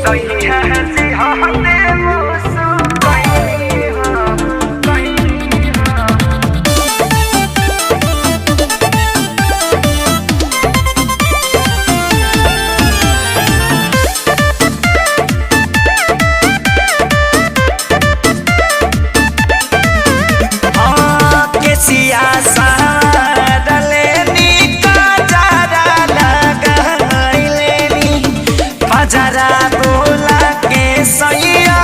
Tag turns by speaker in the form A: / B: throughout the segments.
A: सही है जी हाँ दे मुसु कहीं हाँ कहीं हाँ।
B: जरा बोला के सैया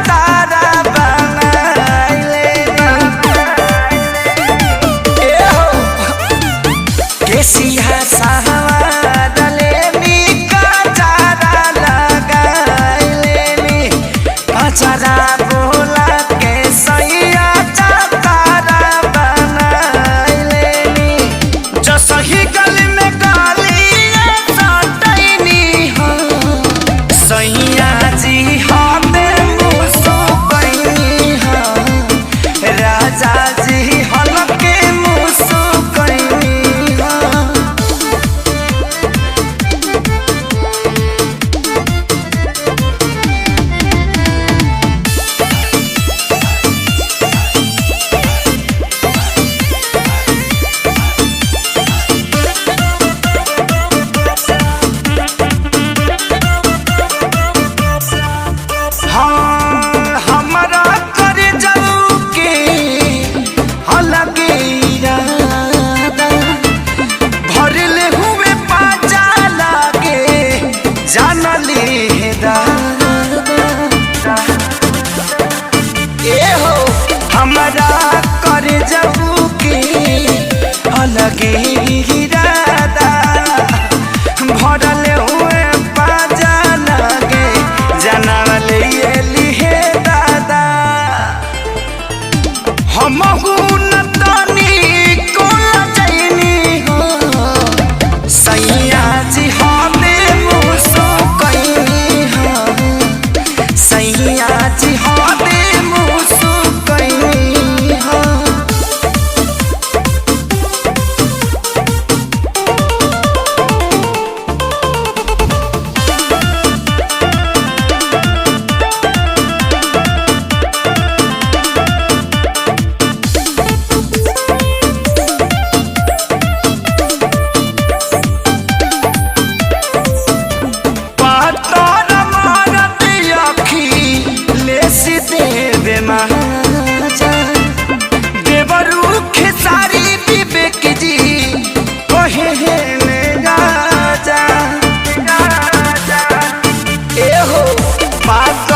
B: तारा बनाइले केसिया सहारले निका जरा लगाइले जरा बोला के सैया तारा बनाइले जो सही गली में गाली सैया जी हमे मुसु कहीं राजा जी हलके मुसु कहीं हमारा कर जाऊ के अलगे इरादा भरल हुए पाजा लगे जानवले लिहे दादा हम तनी को लजनी हो सैया जी हमे मुसु कहीं सैया जी हमे मुसु देवरू खेसारी विवेक जी कहे राजा एहो बात